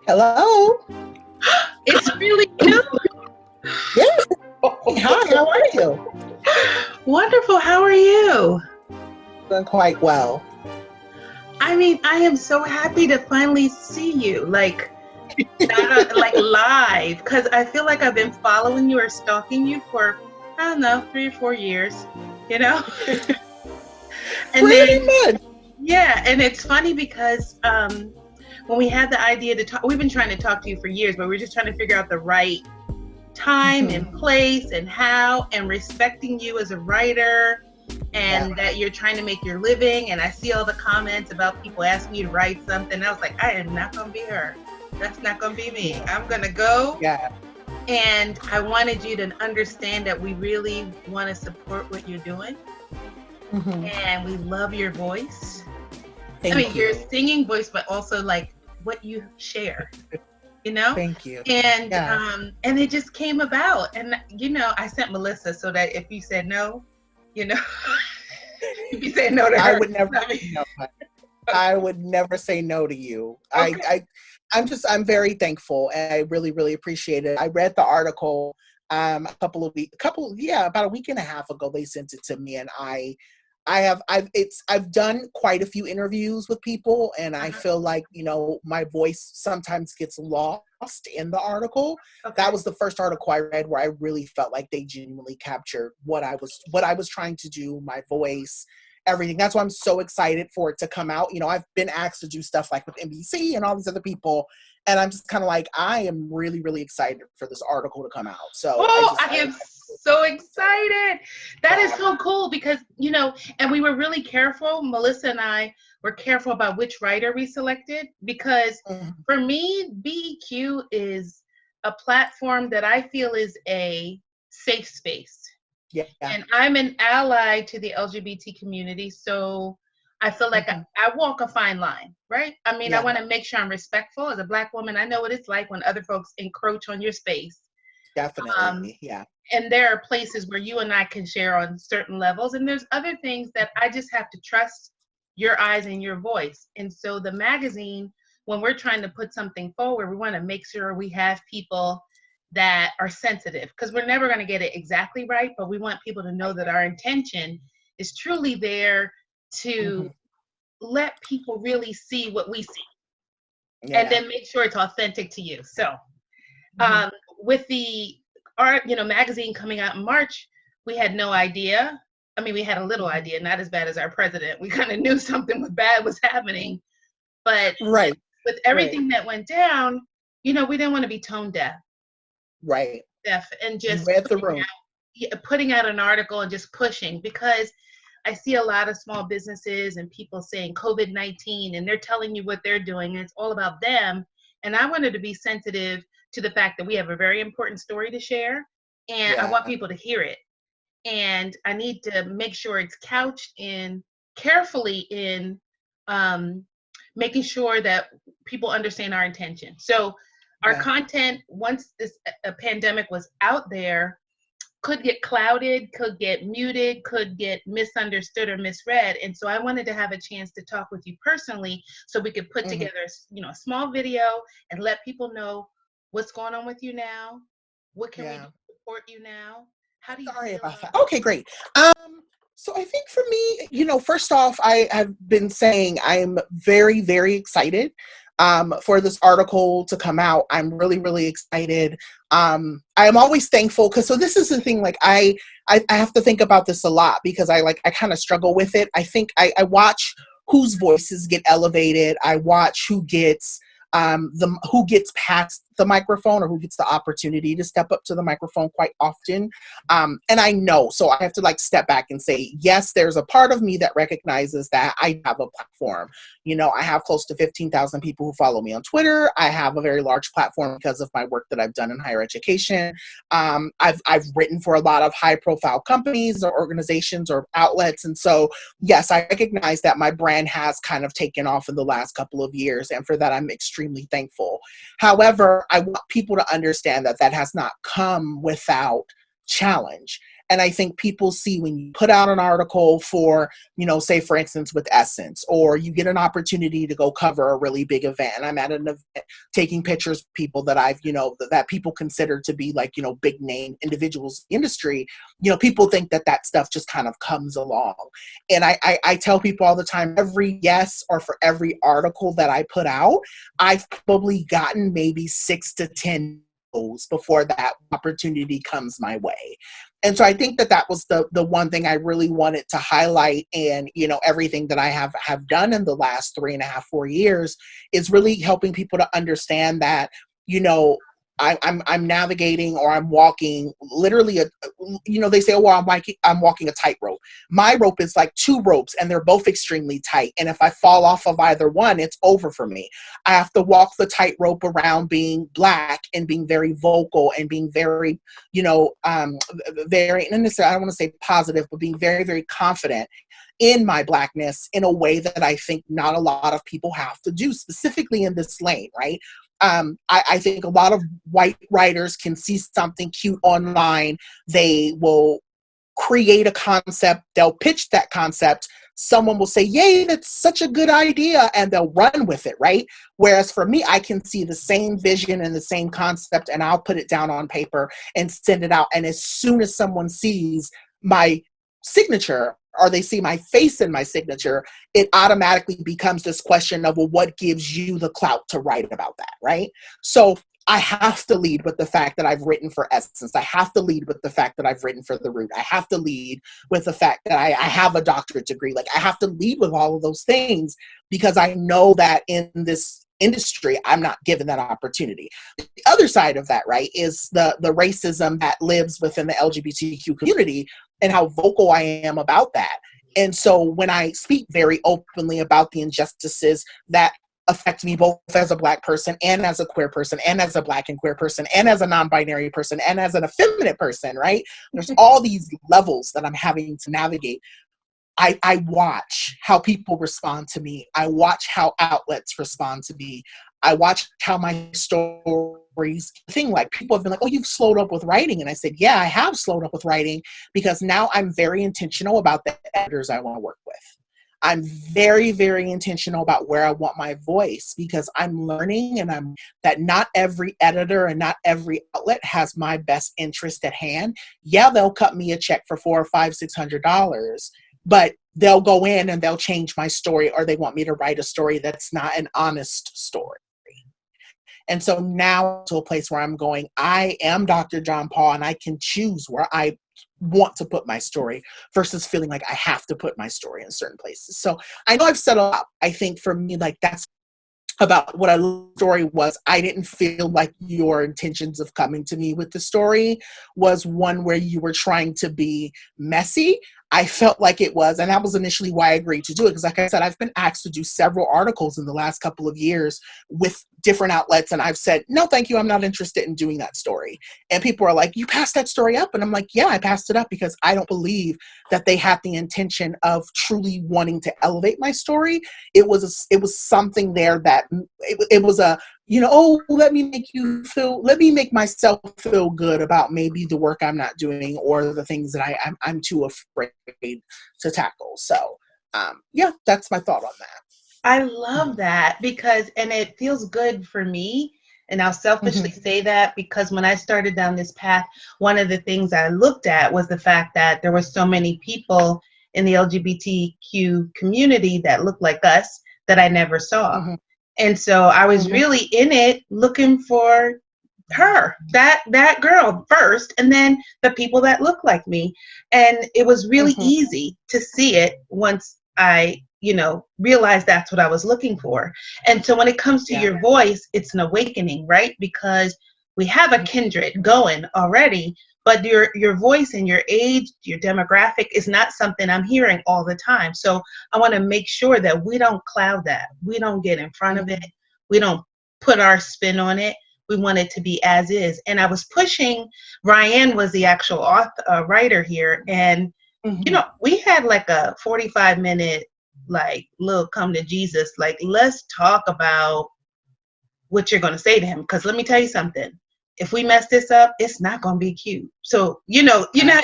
Hello. It's really you. Yes. Hi, how are you? Wonderful. How are you? Doing quite well. I mean, I am so happy to finally see you, not like live, because I feel like I've been following you or stalking you for, I don't know, 3 or 4 years, you know? And Pretty then, much. yeah, and it's funny because when we had the idea to talk, we've been trying to talk to you for years, but we're just trying to figure out the right time and place and how, and respecting you as a writer, and that you're trying to make your living. And I see all the comments about people asking you to write something. I was like, I am not going to be her. That's not going to be me. I'm going to go. Yeah. And I wanted you to understand that we really want to support what you're doing. And we love your voice. Thank you. Your singing voice, but also like what you share. Thank you. And and it just came about. And I sent Melissa so that if you said no, if you said no to her, I would never say no. I would never say no to you. Okay. I'm very thankful, and I really, really appreciate it. I read the article about a week and a half ago. They sent it to me, and I've done quite a few interviews with people, and I feel like, my voice sometimes gets lost in the article. Okay. That was the first article I read where I really felt like they genuinely captured what I was trying to do, my voice, everything. That's why I'm so excited for it to come out. I've been asked to do stuff like with NBC and all these other people, and I'm just kind of like, I am really, really excited for this article to come out. So I am so excited. That is so cool because, and we were really careful. Melissa and I were careful about which writer we selected because for me, BEQ is a platform that I feel is a safe space. Yeah. And I'm an ally to the LGBT community. So I feel like I walk a fine line, right? I want to make sure I'm respectful. As a Black woman, I know what it's like when other folks encroach on your space. Definitely, And there are places where you and I can share on certain levels. And there's other things that I just have to trust your eyes and your voice. And so the magazine, when we're trying to put something forward, we want to make sure we have people that are sensitive, because we're never going to get it exactly right, but we want people to know that our intention is truly there to let people really see what we see, and then make sure it's authentic to you. So with the art, magazine coming out in March, we had no idea. We had a little idea, not as bad as our president. We kind of knew something bad was happening, but with everything that went down, we didn't want to be tone deaf. Right. Deaf and just read the room. Putting out an article and just pushing, because I see a lot of small businesses and people saying COVID-19, and they're telling you what they're doing, and it's all about them. And I wanted to be sensitive to the fact that we have a very important story to share, and I want people to hear it. And I need to make sure it's couched carefully in making sure that people understand our intention. So our content, once this pandemic was out there, could get clouded, could get muted, could get misunderstood or misread. And so I wanted to have a chance to talk with you personally so we could put together, a small video and let people know what's going on with you now. What can we do to support you now? How do you Sorry feel about that. Okay, great. So I think for me, first off, I have been saying I'm very, very excited for this article to come out. I'm really, really excited. I am always thankful so this is the thing, like I have to think about this a lot because I kind of struggle with it. I think I watch whose voices get elevated. I watch who gets past the microphone or who gets the opportunity to step up to the microphone quite often. And I know, so I have to step back and say, yes, there's a part of me that recognizes that I have a platform. I have close to 15,000 people who follow me on Twitter. I have a very large platform because of my work that I've done in higher education. I've written for a lot of high profile companies or organizations or outlets. And so, yes, I recognize that my brand has kind of taken off in the last couple of years. And for that, I'm extremely thankful. However, I want people to understand that has not come without challenge. And I think people see when you put out an article for, say for instance with Essence, or you get an opportunity to go cover a really big event. I'm at an event taking pictures of people that I've, that people consider to be like, big name individuals in the industry. People think that stuff just kind of comes along. And I tell people all the time, every yes or for every article that I put out, I've probably gotten maybe 6 to 10 before that opportunity comes my way. And so I think that was the one thing I really wanted to highlight. And, everything that I have done in the last 3.5, 4 years is really helping people to understand that, I'm navigating, or I'm walking literally they say, oh, well, I'm walking a tightrope. My rope is like 2 ropes and they're both extremely tight. And if I fall off of either one, it's over for me. I have to walk the tightrope around being Black and being very vocal and being very, very, and I don't want to say positive, but being very, very confident in my Blackness in a way that I think not a lot of people have to do, specifically in this lane, right? I think a lot of white writers can see something cute online. They will create a concept. They'll pitch that concept. Someone will say, yay, that's such a good idea. And they'll run with it, right? Whereas for me, I can see the same vision and the same concept, and I'll put it down on paper and send it out. And as soon as someone sees my signature, or they see my face in my signature, it automatically becomes this question of, well, what gives you the clout to write about that, right? So I have to lead with the fact that I've written for Essence. I have to lead with the fact that I've written for The Root. I have to lead with the fact that I have a doctorate degree. Like, I have to lead with all of those things because I know that in this industry, I'm not given that opportunity. The other side of that, right, is the racism that lives within the LGBTQ community and how vocal I am about that. And so when I speak very openly about the injustices that affect me both as a Black person and as a queer person and as a Black and queer person and as a non-binary person and as an effeminate person, right? There's all these levels that I'm having to navigate. I watch how people respond to me. I watch how outlets respond to me. I watch how my stories like people have been like, oh, you've slowed up with writing. And I said, yeah, I have slowed up with writing because now I'm very intentional about the editors I want to work with. I'm very, very intentional about where I want my voice because I'm learning that not every editor and not every outlet has my best interest at hand. Yeah, they'll cut me a check for $400 or $500, $600, but they'll go in and they'll change my story, or they want me to write a story that's not an honest story. And so now to a place where I'm going, I am Dr. John Paul and I can choose where I want to put my story versus feeling like I have to put my story in certain places. So I know I've said a lot. I think for me, like that's about what story was. I didn't feel like your intentions of coming to me with the story was one where you were trying to be messy. I felt like it was, and that was initially why I agreed to do it. Because like I said, I've been asked to do several articles in the last couple of years with different outlets. And I've said, no, thank you. I'm not interested in doing that story. And people are like, you passed that story up. And I'm like, yeah, I passed it up because I don't believe that they had the intention of truly wanting to elevate my story. It was something there that it was a, oh, let me make myself feel good about maybe the work I'm not doing or the things that I'm too afraid to tackle. So, yeah, that's my thought on that. I love that because, and it feels good for me. And I'll selfishly say that because when I started down this path, one of the things I looked at was the fact that there were so many people in the LGBTQ community that looked like us that I never saw. And so I was really in it looking for her, that girl first, and then the people that look like me. And it was really easy to see it once I, realized that's what I was looking for. And so when it comes to your voice, it's an awakening, right? Because we have a kindred going already, but your voice and your age, your demographic is not something I'm hearing all the time. So I want to make sure that we don't cloud that. We don't get in front of it. We don't put our spin on it. We want it to be as is. And I was pushing, Ryan was the actual author, writer here. And, we had like a 45-minute, like, little come to Jesus. Like, let's talk about what you're going to say to him. Because let me tell you something. If we mess this up, it's not going to be cute. So, you know how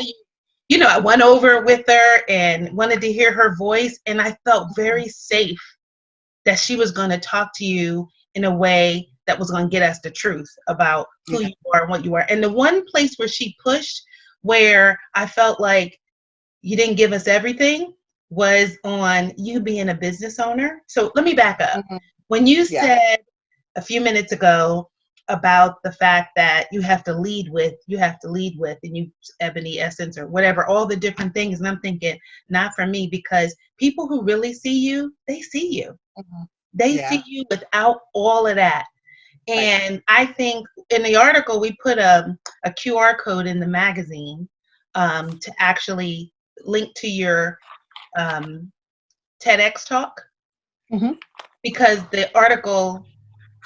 I went over with her and wanted to hear her voice, and I felt very safe that she was going to talk to you in a way that was going to get us the truth about who Yeah. you are and what you are. And the one place where she pushed, where I felt like you didn't give us everything, was on you being a business owner. So let me back up. Mhm. When you Yeah. said a few minutes ago about the fact that you have to lead with, and you, ebony essence or whatever, all the different things. And I'm thinking, not for me, because people who really see you, they see you. Mhm. They see Yeah. you without all of that. Right. And I think in the article, we put a QR code in the magazine to actually link to your um, TEDx talk, Hmm. because the article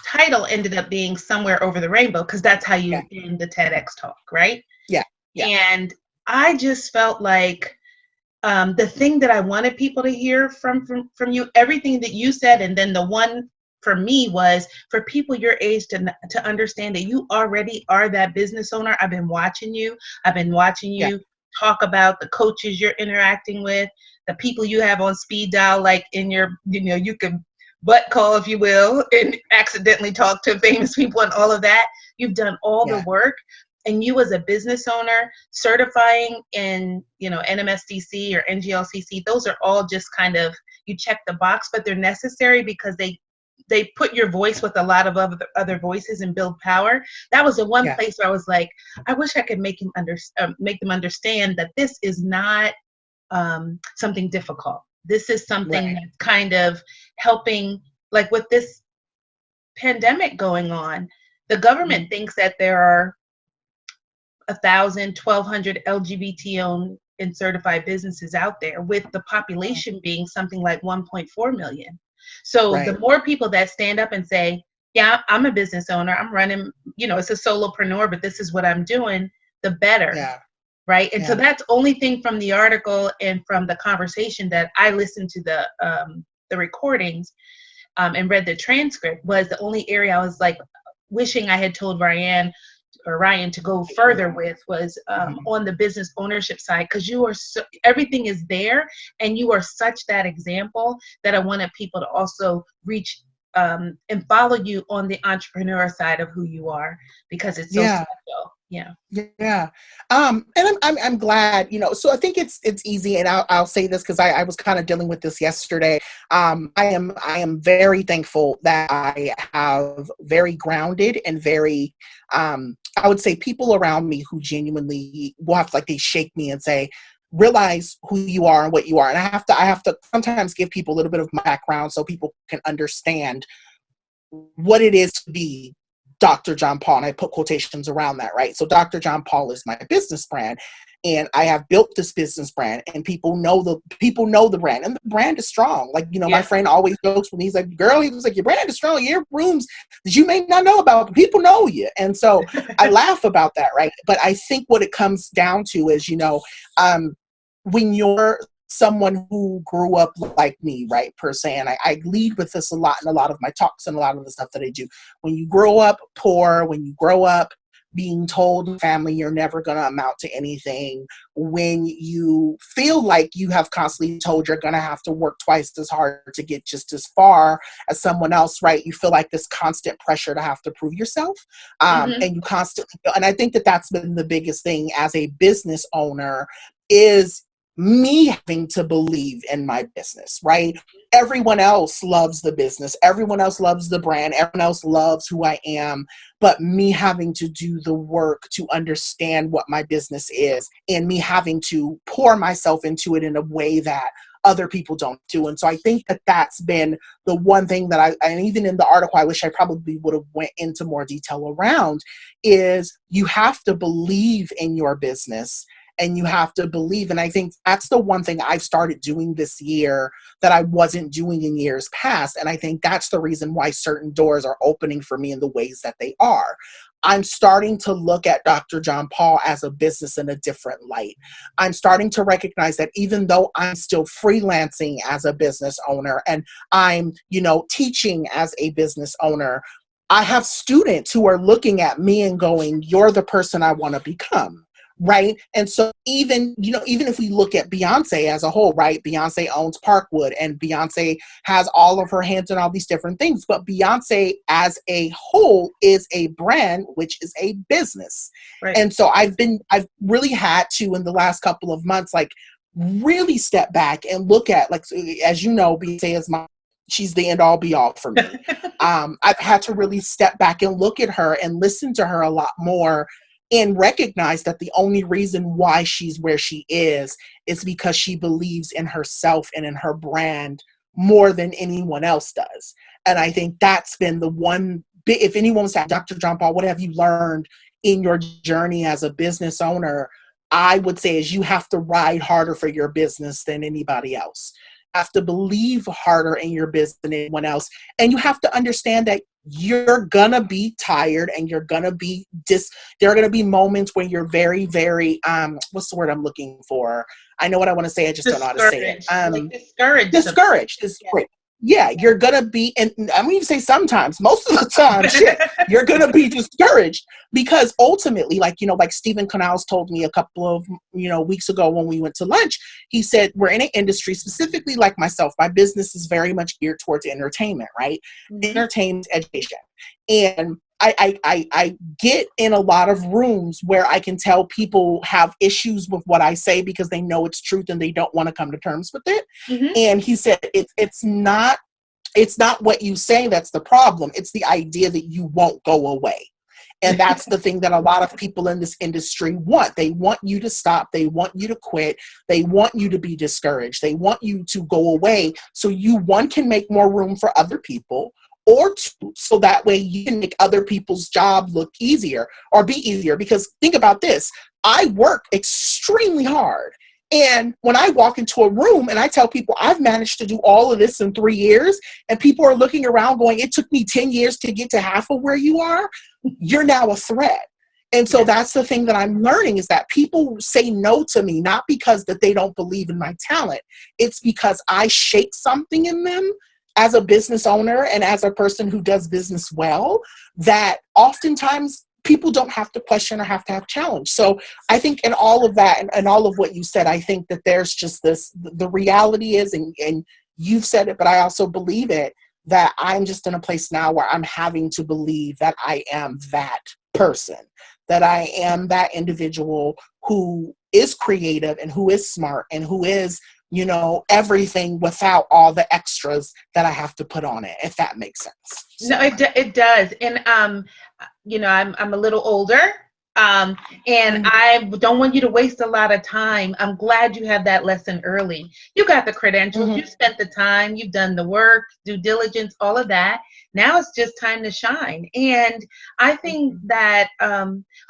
title ended up being Somewhere Over the Rainbow, because that's how Yeah. you end the TEDx talk, right? Yeah. Yeah. And I just felt like the thing that I wanted people to hear from you, everything that you said, and then the one for me was for people your age to understand that you already are that business owner. I've been watching you. I've been watching Yeah. you talk about the coaches you're interacting with, the people you have on speed dial, like in your, you can butt call, if you will, and accidentally talk to famous people and all of that. You've done all the Yeah. work, and you as a business owner certifying in NMSDC or NGLCC, those are all just kind of, you check the box, but they're necessary because they put your voice with a lot of other voices and build power. That was the one Yeah. place where I was like, I wish I could make them understand that this is not something difficult. This is something Right. that's kind of helping, like with this pandemic going on. The government Mhm. thinks that there are 1,000, 1,200 LGBT owned and certified businesses out there, with the Mhm. population being something like 1.4 million. So Right. the more people that stand up and say, yeah, I'm a business owner, I'm running, it's a solopreneur, but this is what I'm doing, the better. Yeah. Right. And so Yeah. that's only thing from the article and from the conversation that I listened to the recordings and read the transcript, was the only area I was like wishing I had told Ryan to go further with, was Mhm. on the business ownership side, because you are everything is there, and you are such that example that I wanted people to also reach and follow you on the entrepreneur side of who you are, because it's so Yeah. special. Yeah. Yeah. And I'm glad, so I think it's easy, and I'll say this because I was kind of dealing with this yesterday. I am very thankful that I have very grounded and very, I would say, people around me who genuinely will have to, like, they shake me and say, realize who you are and what you are. And I have to sometimes give people a little bit of my background so people can understand what it is to be Dr. John Paul. And I put quotations around that, right? So Dr. John Paul is my business brand. And I have built this business brand, and people know the brand, and the brand is strong. Like, my Yeah. friend always jokes when he's like, girl, he was like, your brand is strong. Your rooms that you may not know about, but people know you. And so I laugh about that, right? But I think what it comes down to is, um, when you're someone who grew up like me, right, per se, and I lead with this a lot in a lot of my talks and a lot of the stuff that I do. When you grow up poor, when you grow up being told family you're never going to amount to anything, when you feel like you have constantly told you're going to have to work twice as hard to get just as far as someone else, right? You feel like this constant pressure to have to prove yourself, Hmm. and you constantly feel, and I think that that's been the biggest thing as a business owner, is me having to believe in my business, right? Everyone else loves the business. Everyone else loves the brand. Everyone else loves who I am. But me having to do the work to understand what my business is, and me having to pour myself into it in a way that other people don't do. And so I think that that's been the one thing that and even in the article, I wish I probably would have went into more detail around, is you have to believe in your business, and you have to believe. And I think that's the one thing I've started doing this year that I wasn't doing in years past. And I think that's the reason why certain doors are opening for me in the ways that they are. I'm starting to look at Dr. John Paul as a business in a different light. I'm starting to recognize that even though I'm still freelancing as a business owner, and I'm, teaching as a business owner, I have students who are looking at me and going, you're the person I want to become. right? And so even, even if we look at Beyonce as a whole, right? Beyonce owns Parkwood, and Beyonce has all of her hands in all these different things. But Beyonce as a whole is a brand, which is a business. Right. And so I've really had to, in the last couple of months, like really step back and look at, like, as you know, Beyonce is she's the end all be all for me. I've had to really step back and look at her and listen to her a lot more, and recognize that the only reason why she's where she is because she believes in herself and in her brand more than anyone else does. And I think that's been the one bit, if anyone was at Dr. John Paul, what have you learned in your journey as a business owner? I would say is you have to ride harder for your business than anybody else. You have to believe harder in your business than anyone else. And you have to understand that you're gonna be tired, and you're gonna be there are gonna be moments when you're very, very what's the word I'm looking for? I know what I want to say, I just don't know how to say it. Like discouraged. Discouraged is great. Yeah, you're gonna be, and I'm going to say sometimes, most of the time, shit, you're gonna be discouraged, because ultimately, like, like Stephen Canals told me a couple of weeks ago when we went to lunch. He said, we're in an industry, specifically like myself, my business is very much geared towards entertainment, right? Mm-hmm. Entertainment education. And I get in a lot of rooms where I can tell people have issues with what I say because they know it's truth and they don't want to come to terms with it. Mm-hmm. And he said, it's not what you say that's the problem. It's the idea that you won't go away. And that's the thing that a lot of people in this industry want. They want you to stop. They want you to quit. They want you to be discouraged. They want you to go away so you, one, can make more room for other people, or two, so that way you can make other people's job look easier or be easier. Because think about this, I work extremely hard. And when I walk into a room and I tell people I've managed to do all of this in 3 years, and people are looking around going, it took me 10 years to get to half of where you are, you're now a threat. And so that's the thing that I'm learning, is that people say no to me, not because that they don't believe in my talent. It's because I shake something in them as a business owner and as a person who does business well, that oftentimes people don't have to question or have to have challenge. So I think in all of that, and all of what you said, I think that there's just the reality is, and you've said it, but I also believe it, that I'm just in a place now where I'm having to believe that I am that person, that I am that individual who is creative and who is smart and who is, everything without all the extras that I have to put on it, if that makes sense. No, it does. And, I'm a little older, and I don't want you to waste a lot of time. I'm glad you had that lesson early. You got the credentials, you spent the time, you've done the work, due diligence, all of that. Now it's just time to shine. And I think that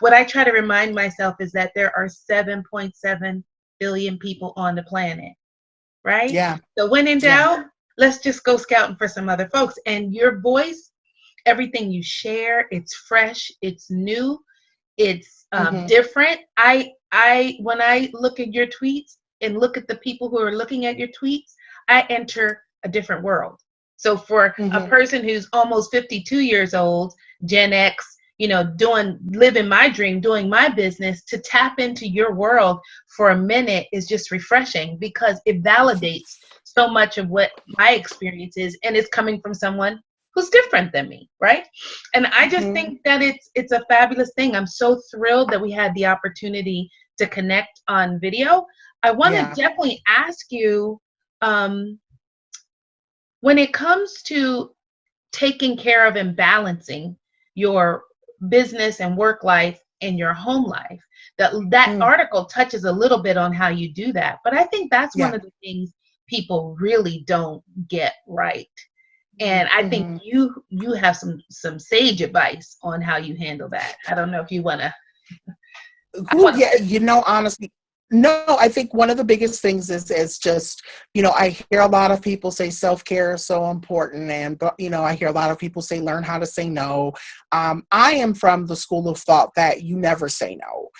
what I try to remind myself is that there are 7.7 billion people on the planet. Right? Yeah. So when in doubt, let's just go scouting for some other folks. And your voice, everything you share, it's fresh, it's new, it's different. When I look at your tweets and look at the people who are looking at your tweets, I enter a different world. So for a person who's almost 52 years old, Gen X, living my dream, doing my business, to tap into your world for a minute is just refreshing, because it validates so much of what my experience is, and it's coming from someone who's different than me, right? And I just think that it's a fabulous thing. I'm so thrilled that we had the opportunity to connect on video. I want to definitely ask you, when it comes to taking care of and balancing your business and work life and your home life, that article touches a little bit on how you do that, but I think that's one of the things people really don't get right. And I think you have some sage advice on how you handle that. I don't know if you want to. Honestly, no, I think one of the biggest things is just, I hear a lot of people say self-care is so important. And, I hear a lot of people say, learn how to say no. I am from the school of thought that you never say no.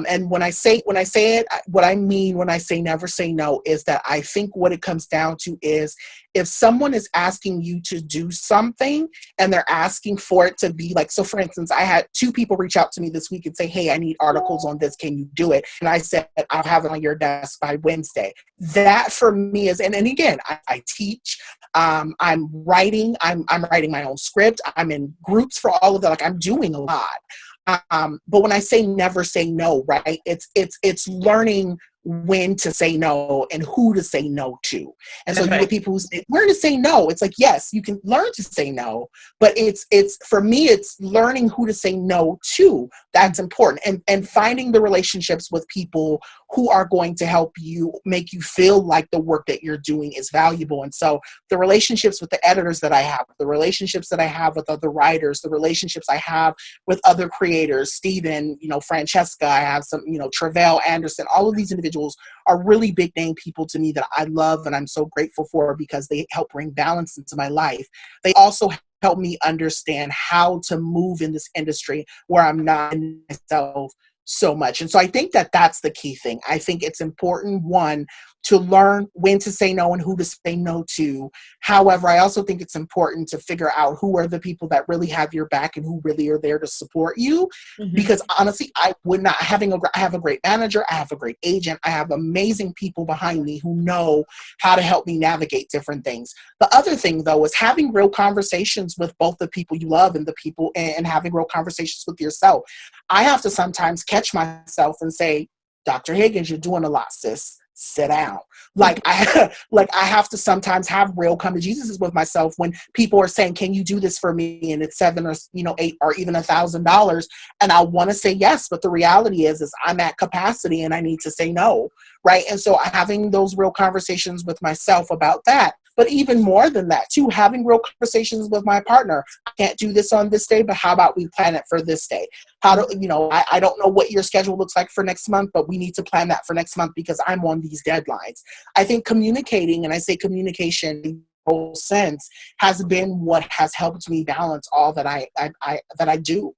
And when I say it, what I mean when I say never say no is that I think what it comes down to is if someone is asking you to do something and they're asking for it to be like, so for instance, I had 2 people reach out to me this week and say, hey, I need articles on this. Can you do it? And I said, I'll have it on your desk by Wednesday. That for me is, and again, I teach, I'm writing, I'm writing my own script. I'm in groups for all of that. Like I'm doing a lot. But when I say never say no, right? It's learning when to say no and who to say no to. And so That's you get right. people who say, learn to say no. It's like, yes, you can learn to say no, but it's for me, it's learning who to say no to. That's important. And finding the relationships with people who are going to help you make you feel like the work that you're doing is valuable. And so the relationships with the editors that I have, the relationships that I have with other writers, the relationships I have with other creators, Stephen, Francesca, I have some, Travell Anderson, all of these individuals are really big name people to me that I love and I'm so grateful for because they help bring balance into my life. They also help me understand how to move in this industry where I'm not in myself so much. And so I think that that's the key thing. I think it's important, one, to learn when to say no and who to say no to. However, I also think it's important to figure out who are the people that really have your back and who really are there to support you. Mm-hmm. Because honestly, I would not I have a great manager, I have a great agent, I have amazing people behind me who know how to help me navigate different things. The other thing though is having real conversations with both the people you love and the people and having real conversations with yourself. I have to sometimes catch myself and say, Dr. Higgins, you're doing a lot, sis. Sit down. Like I have to sometimes have real come to Jesus with myself when people are saying, can you do this for me? And it's $7 or $8 or even $1,000. And I want to say yes, but the reality is I'm at capacity and I need to say no. Right. And so having those real conversations with myself about that. But even more than that, too, having real conversations with my partner. I can't do this on this day, but how about we plan it for this day? How do I don't know what your schedule looks like for next month, but we need to plan that for next month because I'm on these deadlines. I think communicating, and I say communication in the whole sense, has been what has helped me balance all that I do.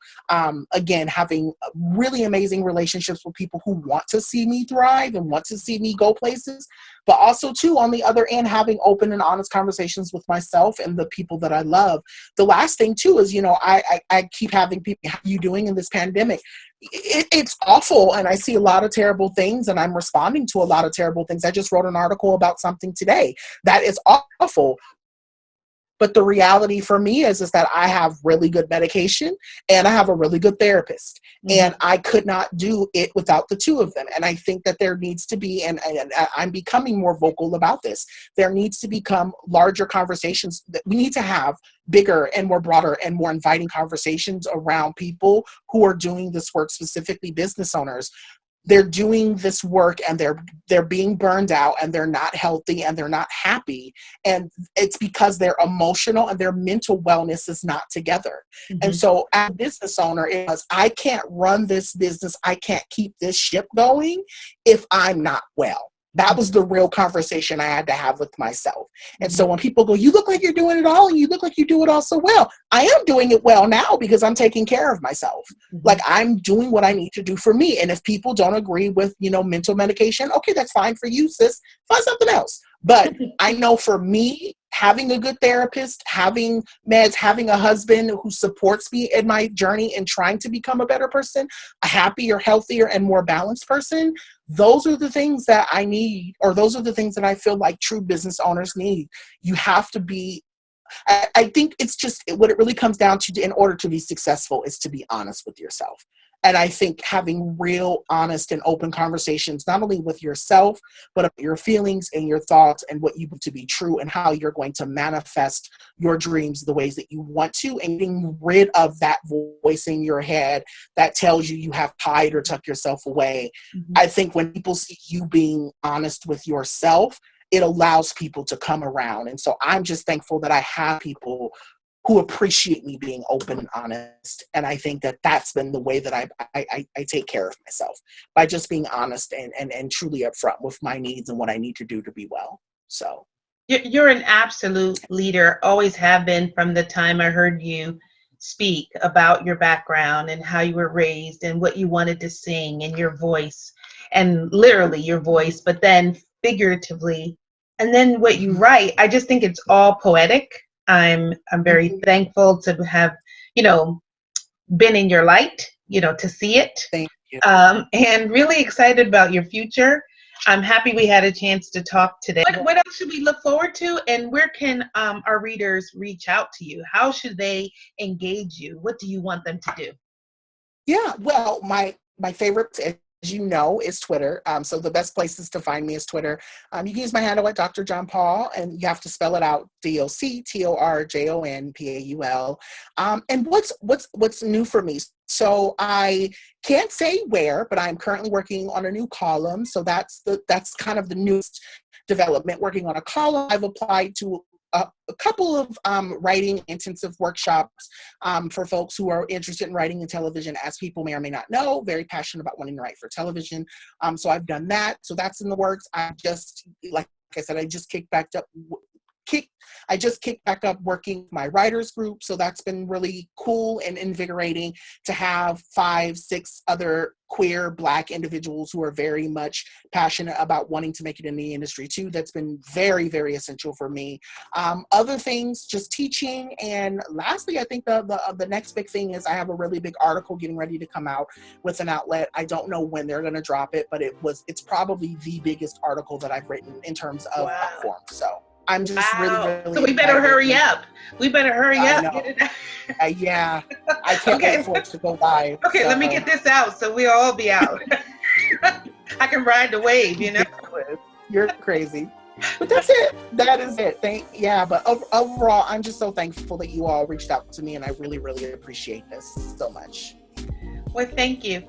Again, having really amazing relationships with people who want to see me thrive and want to see me go places, but also too, on the other end, having open and honest conversations with myself and the people that I love. The last thing too is, I keep having people, how are you doing in this pandemic? It's awful. And I see a lot of terrible things and I'm responding to a lot of terrible things. I just wrote an article about something today that is awful. But the reality for me is that I have really good medication and I have a really good therapist. Mm-hmm. And I could not do it without the two of them. And I think that there needs to be, and I'm becoming more vocal about this, there needs to become larger conversations that we need to have, bigger and more broader and more inviting conversations around people who are doing this work, specifically business owners. They're doing this work and they're being burned out and they're not healthy and they're not happy, and it's because their emotional and their mental wellness is not together. Mm-hmm. And so as a business owner, it was, I can't run this business, I can't keep this ship going if I'm not well. That was the real conversation I had to have with myself. And so when people go, you look like you're doing it all and you look like you do it all so well, I am doing it well now because I'm taking care of myself. Mm-hmm. Like I'm doing what I need to do for me. And if people don't agree with, mental medication, okay, that's fine for you, sis. Find something else. But I know for me, having a good therapist, having meds, having a husband who supports me in my journey and trying to become a better person, a happier, healthier, and more balanced person, those are the things that I need, or those are the things that I feel like true business owners need. You have to be, I think it's just what it really comes down to in order to be successful is to be honest with yourself. And I think having real, honest, and open conversations, not only with yourself, but your feelings and your thoughts and what you want to be true and how you're going to manifest your dreams the ways that you want to, and getting rid of that voice in your head that tells you you have to hide or tuck yourself away. Mm-hmm. I think when people see you being honest with yourself, it allows people to come around. And so I'm just thankful that I have people who appreciate me being open and honest. And I think that that's been the way that I take care of myself, by just being honest and truly upfront with my needs and what I need to do to be well. So You're an absolute leader, always have been from the time I heard you speak about your background and how you were raised and what you wanted to sing and your voice, and literally your voice, but then figuratively And then what you write, I just think it's all poetic. I'm very Mhm. thankful to have, you know, been in your light, you know, to see it, Thank you. and really excited about your future. I'm happy we had a chance to talk today. What else should we look forward to, and where can our readers reach out to you? How should they engage you? What do you want them to do? Yeah, well, my favorite, as you know, is Twitter. So the best places to find me is Twitter. You can use my handle at Dr. John Paul, and you have to spell it out: DocTorJonPaul. And what's new for me? So I can't say where, but I'm currently working on a new column. So that's kind of the newest development. Working on a column. I've applied to a couple of writing intensive workshops for folks who are interested in writing in television. As people may or may not know, very passionate about wanting to write for television. So I've done that. So that's in the works. Like I said, kick I just kicked back up working my writers group. So that's been really cool and invigorating to have 5, 6 other queer Black individuals who are very much passionate about wanting to make it in the industry too. That's been very, very essential for me. Other things, just teaching. And lastly, I think the next big thing is I have a really big article getting ready to come out with an outlet. I don't know when they're going to drop it, but it's probably the biggest article that I've written in terms of book Wow. form. So I'm just really, Wow. So really we better excited. hurry up. We better hurry I up. Get know. it out. Yeah. I can't wait Okay. for it to go live. Okay, let me So get this out so we'll all be out. I can ride the wave, you know? you're crazy. But that's it. That is it. But overall, I'm just so thankful that you all reached out to me, and I really, really appreciate this so much. Well, thank you.